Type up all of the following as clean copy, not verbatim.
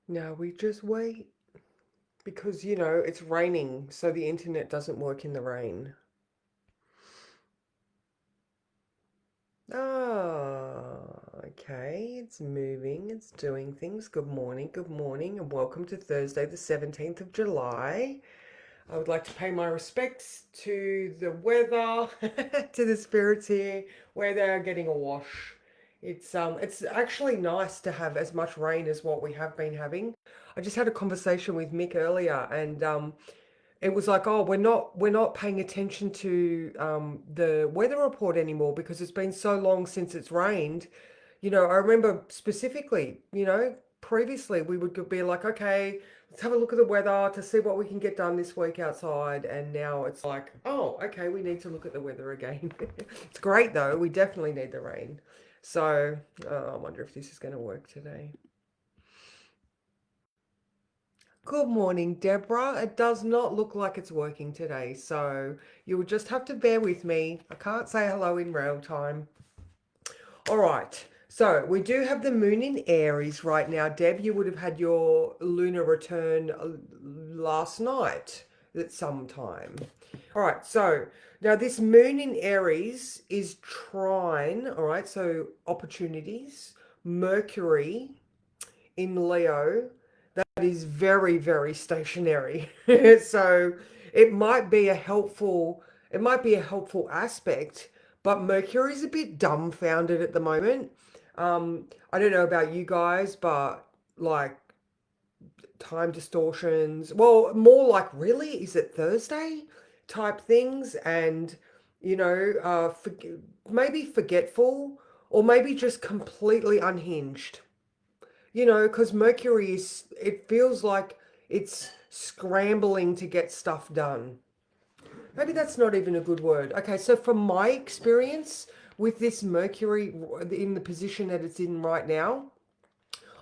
Now we just wait because, it's raining, so the internet doesn't work in the rain. Ah, okay, it's moving, it's doing things. Good morning, and welcome to Thursday, the 17th of July. I would like to pay my respects to the weather, to the spirits here, where they are getting a wash. It's actually nice to have as much rain as what we have been having. I just had a conversation with Mick earlier, and it was like, oh, we're not paying attention to the weather report anymore because it's been so long since it's rained. I remember specifically, previously we would be like, okay, let's have a look at the weather to see what we can get done this week outside. And now it's like, oh, okay, we need to look at the weather again. It's great though. We definitely need the rain. So I wonder if this is going to work today. Good morning, Deborah. It does not look like it's working today, so you will just have to bear with me. I can't say hello in real time. All right. So we do have the moon in Aries right now. Deb, you would have had your lunar return last night at some time. All right. So now this moon in Aries is trine. All right. So opportunities. Mercury in Leo, that is very, very stationary. So it might be a helpful aspect, but Mercury's a bit dumbfounded at the moment. I don't know about you guys, but like time distortions, well, more like really, is it Thursday type things, and maybe forgetful, or maybe just completely unhinged. Because Mercury it feels like it's scrambling to get stuff done. Maybe that's not even a good word. Okay, so from my experience with this Mercury in the position that it's in right now,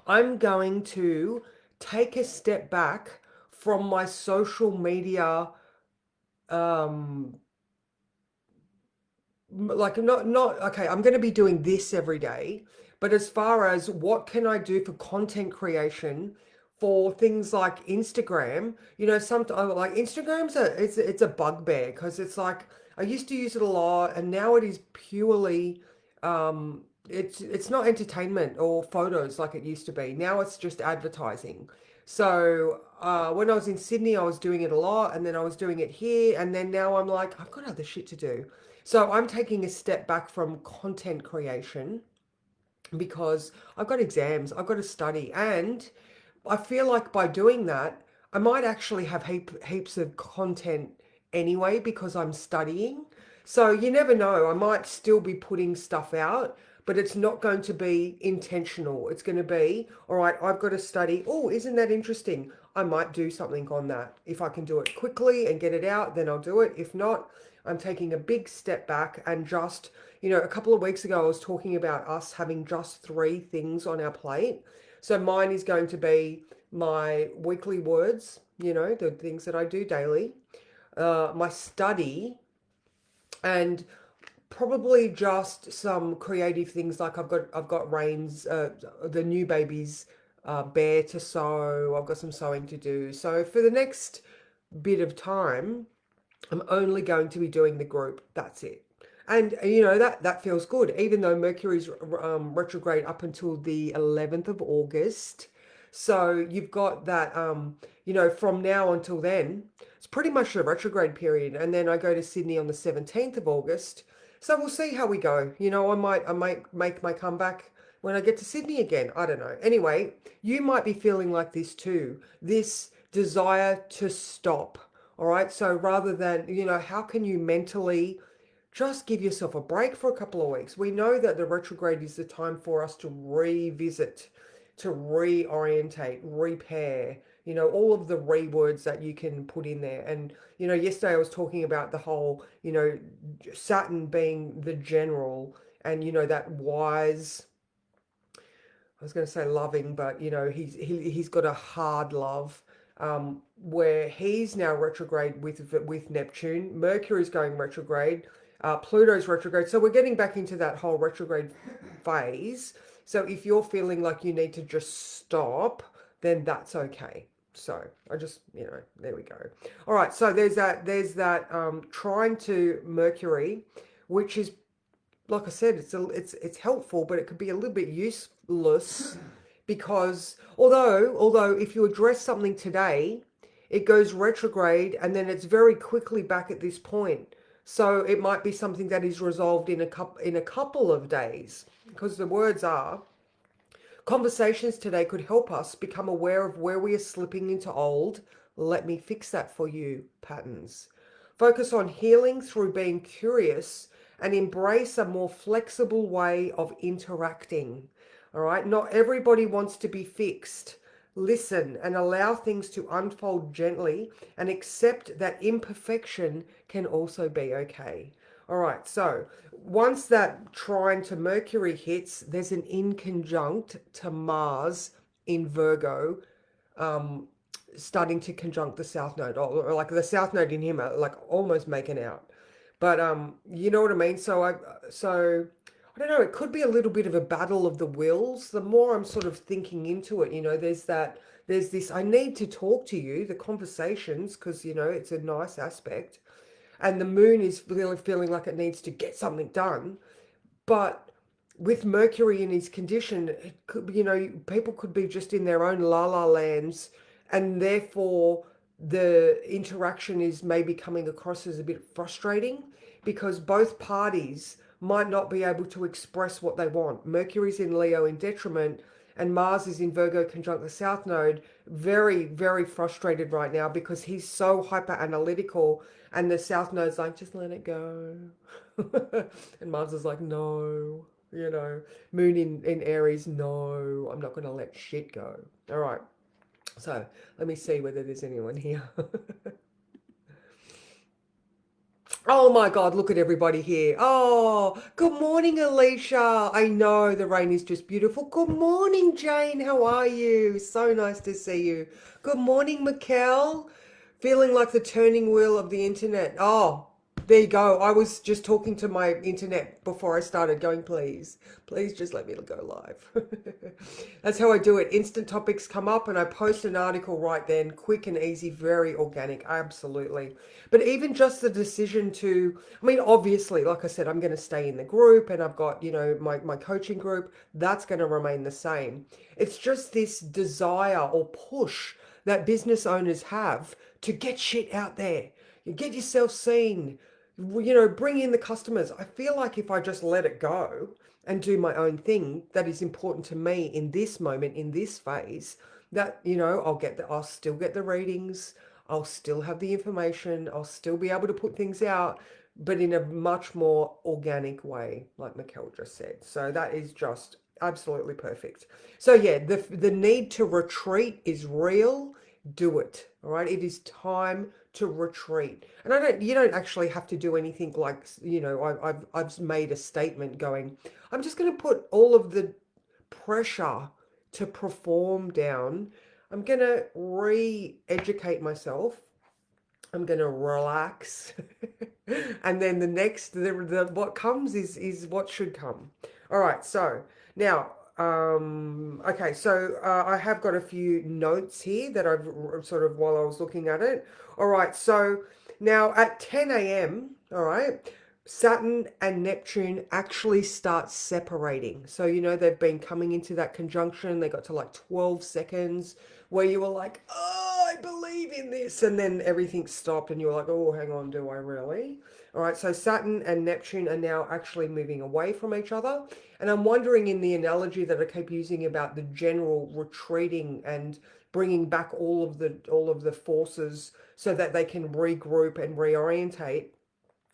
I'm going to take a step back from my social media, um, like not okay, I'm going to be doing this every day, but as far as what can I do for content creation for things like Instagram, sometimes like it's a bugbear because it's like I used to use it a lot, and now it is purely it's not entertainment or photos like it used to be. Now it's just advertising. So when I was in Sydney, I was doing it a lot, and then I was doing it here, and then now I'm like, I've got other shit to do. So I'm taking a step back from content creation because I've got exams, I've got to study, and I feel like by doing that, I might actually have heaps of content anyway because I'm studying. So you never know, I might still be putting stuff out, but it's not going to be intentional. It's going to be, all right, I've got to study. Oh, isn't that interesting? I might do something on that. If I can do it quickly and get it out, then I'll do it. If not, I'm taking a big step back and just, a couple of weeks ago, I was talking about us having just three things on our plate. So mine is going to be my weekly words, the things that I do daily, my study, and probably just some creative things like I've got Rain's the new baby's bear to sew. I've got some sewing to do. So for the next bit of time, I'm only going to be doing the group. That's it. And that feels good, even though Mercury's retrograde up until the 11th of August. So you've got that, from now until then, it's pretty much the retrograde period. And then I go to Sydney on the 17th of August. So we'll see how we go. I might make my comeback when I get to Sydney again. I don't know. Anyway, you might be feeling like this too. This desire to stop. All right. So rather than, how can you mentally just give yourself a break for a couple of weeks? We know that the retrograde is the time for us to revisit, to reorientate, repair, all of the re words that you can put in there. And, yesterday I was talking about the whole, Saturn being the general and, that wise, I was going to say loving, but he's got a hard love, where he's now retrograde with Neptune. Mercury's going retrograde. Pluto's retrograde. So we're getting back into that whole retrograde phase. So if you're feeling like you need to just stop, then that's okay. So I just, there we go. All right, so there's that trying to Mercury, which is, like I said, it's helpful, but it could be a little bit useless because although if you address something today, it goes retrograde and then it's very quickly back at this point. So it might be something that is resolved in a couple of days, because the words are: conversations today could help us become aware of where we are slipping into old, let me fix that for you patterns. Focus on healing through being curious and embrace a more flexible way of interacting. All right, not everybody wants to be fixed. Listen and allow things to unfold gently and accept that imperfection can also be okay. All right, so once that trine to Mercury hits, there's an inconjunct to Mars in Virgo, um, starting to conjunct the South Node, or like the South Node in him, like almost making out. But you know what I mean? So I don't know, it could be a little bit of a battle of the wills. The more I'm sort of thinking into it, there's this, I need to talk to you, the conversations, because it's a nice aspect. And the moon is really feeling like it needs to get something done. But with Mercury in his condition, it could be, people could be just in their own la la lands, and therefore the interaction is maybe coming across as a bit frustrating because both parties might not be able to express what they want. Mercury's in Leo in detriment, and Mars is in Virgo conjunct the South Node. Very, very frustrated right now because he's so hyper analytical, and the South Node's like, just let it go. And Mars is like, no, Moon in Aries, no, I'm not going to let shit go. All right. So let me see whether there's anyone here. Oh my God, look at everybody here. Oh, good morning, Alicia. I know the rain is just beautiful. Good morning, Jane. How are you? So nice to see you. Good morning, Mikkel. Feeling like the turning wheel of the internet. Oh, there you go. I was just talking to my internet before I started going, please just let me go live. That's how I do it. Instant topics come up and I post an article right then, quick and easy, very organic. Absolutely. But even just the decision to, I mean, obviously, like I said, I'm going to stay in the group and I've got, my coaching group, that's going to remain the same. It's just this desire or push that business owners have to get shit out there. You get yourself seen, bring in the customers. I feel like if I just let it go and do my own thing that is important to me in this moment, in this phase, that, I'll still get the readings, I'll still have the information, I'll still be able to put things out, but in a much more organic way, like Mikkel just said. So that is just absolutely perfect. So yeah, the need to retreat is real. Do it. All right. It is time to retreat. And you don't actually have to do anything like, I've made a statement going, I'm just going to put all of the pressure to perform down. I'm going to re-educate myself. I'm going to relax. And then what comes is what should come. All right. So now, okay, so I have got a few notes here that I've sort of while I was looking at it. All right, so now at 10 a.m., all right, Saturn and Neptune actually start separating. So, they've been coming into that conjunction. They got to like 12 seconds where you were like, oh, I believe in this. And then everything stopped and you were like, oh, hang on, do I really? All right, so Saturn and Neptune are now actually moving away from each other. And I'm wondering, in the analogy that I keep using about the general retreating and bringing back all of the forces so that they can regroup and reorientate.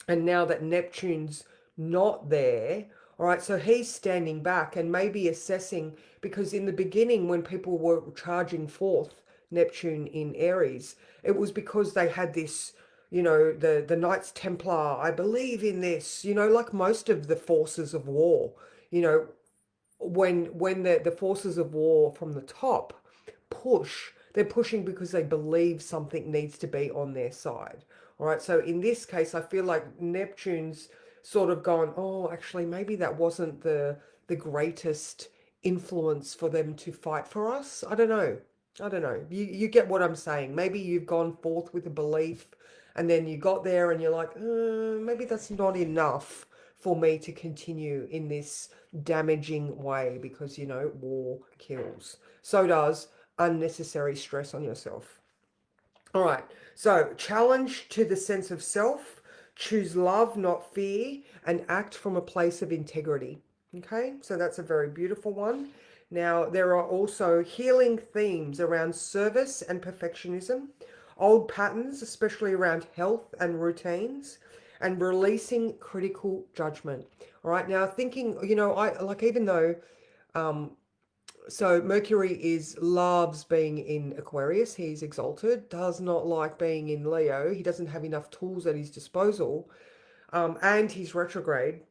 And now that Neptune's not there, all right, so he's standing back and maybe assessing, because in the beginning when people were charging forth Neptune in Aries, it was because they had this, the Knights Templar, I believe in this, like most of the forces of war, you know, when the forces of war from the top push, they're pushing because they believe something needs to be on their side. All right, so in this case, I feel like Neptune's sort of gone, oh, actually, maybe that wasn't the greatest influence for them to fight for us. I don't know. I don't know. You get what I'm saying. Maybe you've gone forth with a belief and then you got there and you're like, maybe that's not enough for me to continue in this damaging way because, war kills. So does unnecessary stress on yourself. All right. So, challenge to the sense of self, choose love, not fear, and act from a place of integrity. Okay. So, that's a very beautiful one. Now, there are also healing themes around service and perfectionism, old patterns, especially around health and routines, and releasing critical judgment. All right. Now, thinking, I like, even though um, so Mercury is loves being in Aquarius. He's exalted, does not like being in Leo. He doesn't have enough tools at his disposal, and he's retrograde.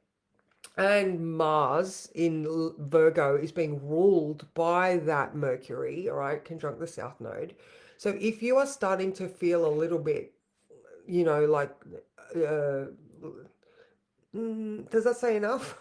And Mars in Virgo is being ruled by that Mercury, all right, conjunct the South Node. So if you are starting to feel a little bit, like, uh, does that say enough?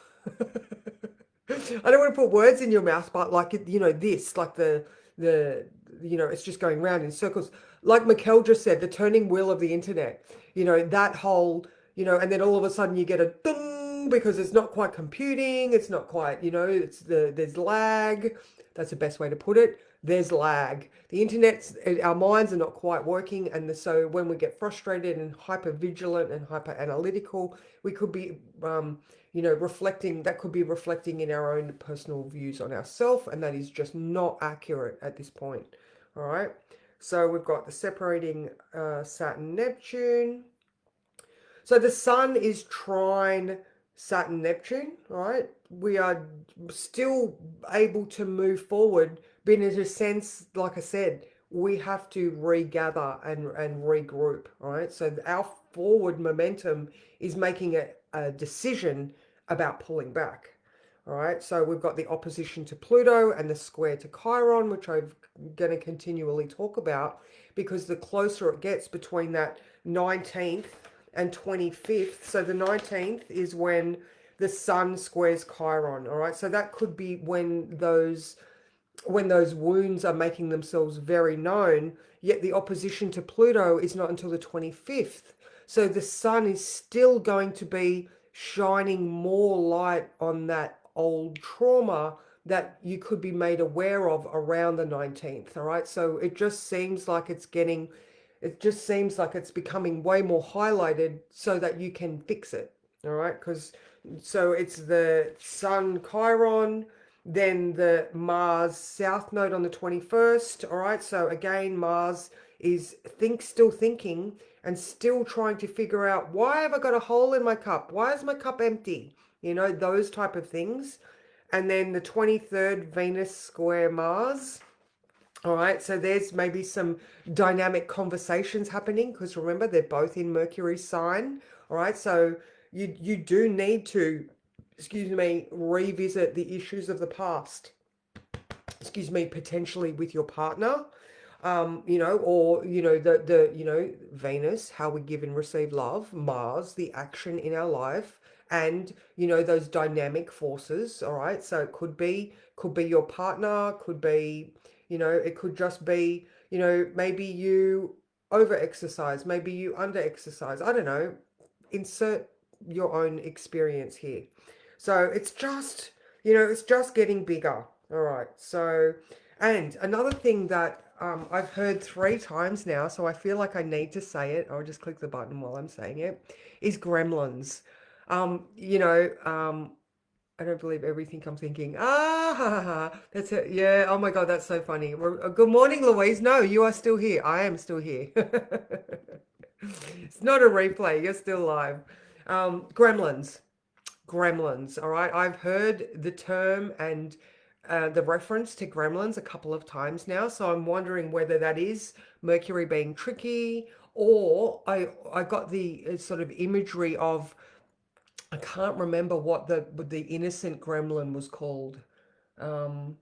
I don't want to put words in your mouth, but like this, like the it's just going round in circles. Like Mikkel just said, the turning wheel of the internet. That whole, and then all of a sudden you get a ding because it's not quite computing. It's not quite, there's lag. That's the best way to put it. There's lag. The internet's, our minds are not quite working, and so when we get frustrated and hyper vigilant and hyper analytical, we could be reflecting, that could be reflecting in our own personal views on ourselves, and that is just not accurate at this point. All right. So we've got the separating Saturn Neptune. So the sun is trine Saturn Neptune, all right? We are still able to move forward, but in a sense, like I said, we have to regather and regroup, all right? So our forward momentum is making a decision about pulling back. All right, so we've got the opposition to Pluto and the square to Chiron, which I'm going to continually talk about because the closer it gets between that 19th and 25th. So the 19th is when the sun squares Chiron. All right, so that could be when those wounds are making themselves very known, yet the opposition to Pluto is not until the 25th. So the sun is still going to be shining more light on that old trauma that you could be made aware of around the 19th. All right. So it just seems like it's becoming way more highlighted so that you can fix it. All right. So it's the Sun Chiron, then the Mars South Node on the 21st. All right. So again, Mars is still thinking and still trying to figure out, why have I got a hole in my cup? Why is my cup empty? Those type of things. And then the 23rd, Venus square Mars. All right, so there's maybe some dynamic conversations happening because remember, they're both in Mercury's sign. All right, so you do need to, excuse me, revisit the issues of the past. Excuse me, potentially with your partner, or Venus, how we give and receive love, Mars, the action in our life, and those dynamic forces. All right, so it could be your partner, could be, it could just be, maybe you over exercise, maybe you under exercise. I don't know. Insert your own experience here. So it's just getting bigger. All right. So, and another thing that I've heard 3 times now, so I feel like I need to say it. I'll just click the button while I'm saying it, is gremlins. I don't believe everything I'm thinking. Ah, ha, ha, ha. That's it. Yeah. Oh my God, that's so funny. Good morning, Louise. No, you are still here. I am still here. It's not a replay. You're still live. Gremlins. Gremlins. All right. I've heard the term and the reference to gremlins a couple of times now. So I'm wondering whether that is Mercury being tricky, or I got the sort of imagery of, I can't remember what the innocent gremlin was called. Um,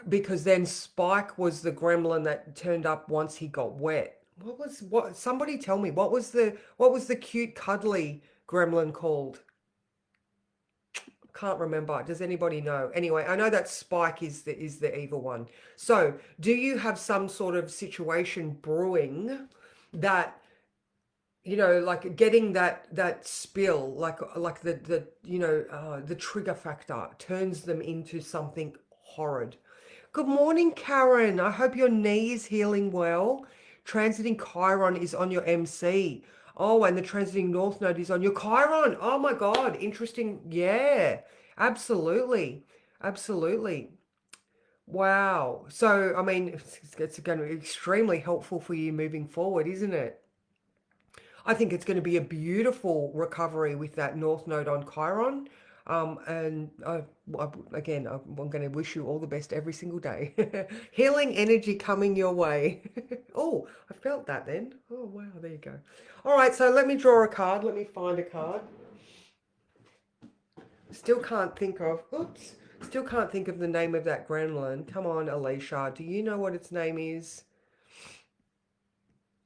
because then Spike was the gremlin that turned up once he got wet. Somebody tell me, what was the cute cuddly gremlin called? Can't remember. Does anybody know? Anyway, I know that Spike is the evil one. So, do you have some sort of situation brewing that, like getting that spill, like the trigger factor turns them into something horrid? Good morning, Karen. I hope your knee is healing well. Transiting Chiron is on your MC. Oh, and the transiting North Node is on your Chiron. Oh my God, interesting. Yeah, absolutely. Absolutely. Wow. So, I mean, it's going to be extremely helpful for you moving forward, isn't it? I think it's going to be a beautiful recovery with that North Node on Chiron. And again, I'm going to wish you all the best every single day. Healing energy coming your way. Oh, I felt that then. Oh, wow, there you go. All right, so let me draw a card. Let me find a card. Still can't think of, oops, still can't think of the name of that gremlin. Come on, Alicia. Do you know what its name is?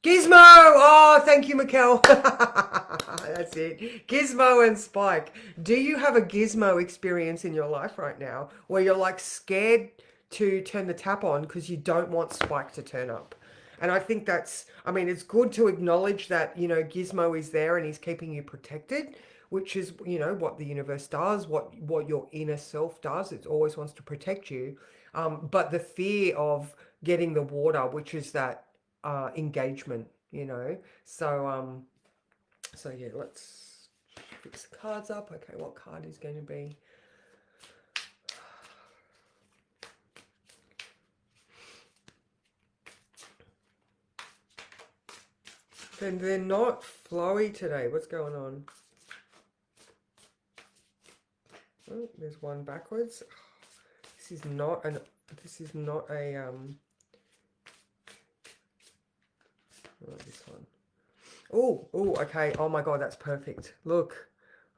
Gizmo! Oh, thank you, Mikkel. That's it. Gizmo and Spike. Do you have a Gizmo experience in your life right now where you're like scared to turn the tap on because you don't want Spike to turn up? And I think that's, I mean, it's good to acknowledge that, Gizmo is there and he's keeping you protected, which is, what the universe does, what your inner self does. It always wants to protect you. But the fear of getting the water, which is that engagement, so yeah, let's fix the cards up. Okay, what card is going to be? Then they're not flowy today. What's going on? Oh, there's one backwards. This is not a this one. Oh, okay. Oh my God, that's perfect. Look.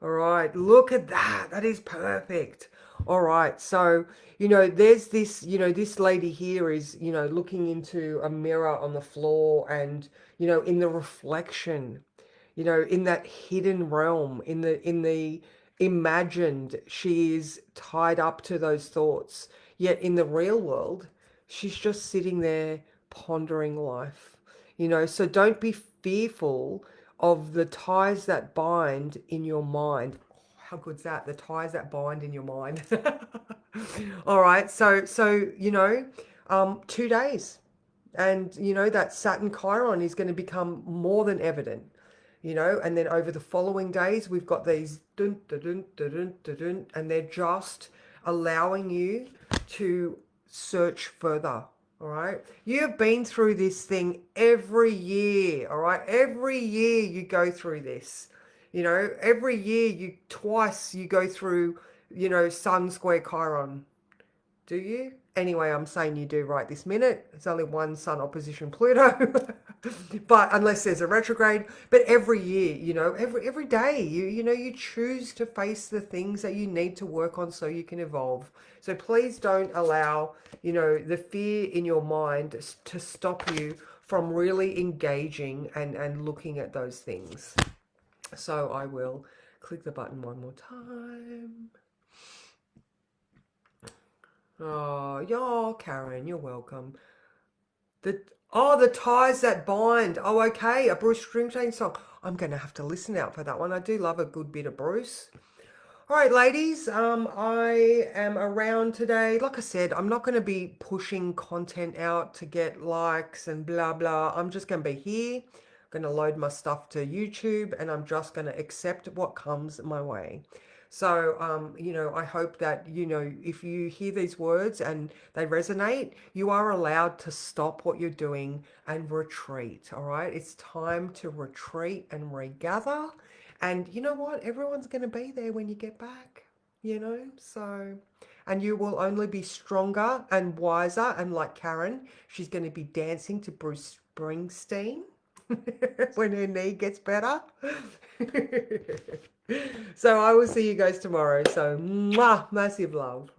All right, look at that. That is perfect. All right, so, there's this, this lady here is, looking into a mirror on the floor and, in the reflection, in that hidden realm, in the imagined, she is tied up to those thoughts. Yet in the real world, she's just sitting there pondering life. So don't be fearful of the ties that bind in your mind. Oh, how good's that? The ties that bind in your mind. All right, so 2 days, and that Saturn Chiron is going to become more than evident. And then over the following days, we've got these dun, dun, dun, dun, dun, dun, dun, and they're just allowing you to search further. All right. You've been through this thing every year. All right. Every year you go through this. Every year twice you go through, Sun square Chiron. Do you? Anyway, I'm saying you do right this minute. It's only one Sun opposition Pluto. But unless there's a retrograde, but every year, every day, you choose to face the things that you need to work on so you can evolve. So please don't allow, the fear in your mind to stop you from really engaging and looking at those things. So I will click the button one more time. Oh, yeah, Karen, you're welcome. The ties that bind. Oh, okay, a Bruce Springsteen song. I'm going to have to listen out for that one. I do love a good bit of Bruce. All right, ladies, I am around today. Like I said, I'm not going to be pushing content out to get likes and blah, blah. I'm just going to be here. I'm going to load my stuff to YouTube and I'm just going to accept what comes my way. So, I hope that, if you hear these words and they resonate, you are allowed to stop what you're doing and retreat. All right. It's time to retreat and regather. And you know what? Everyone's going to be there when you get back, so, and you will only be stronger and wiser. And like Karen, she's going to be dancing to Bruce Springsteen when her knee gets better. So I will see you guys tomorrow. So, mwah, massive love.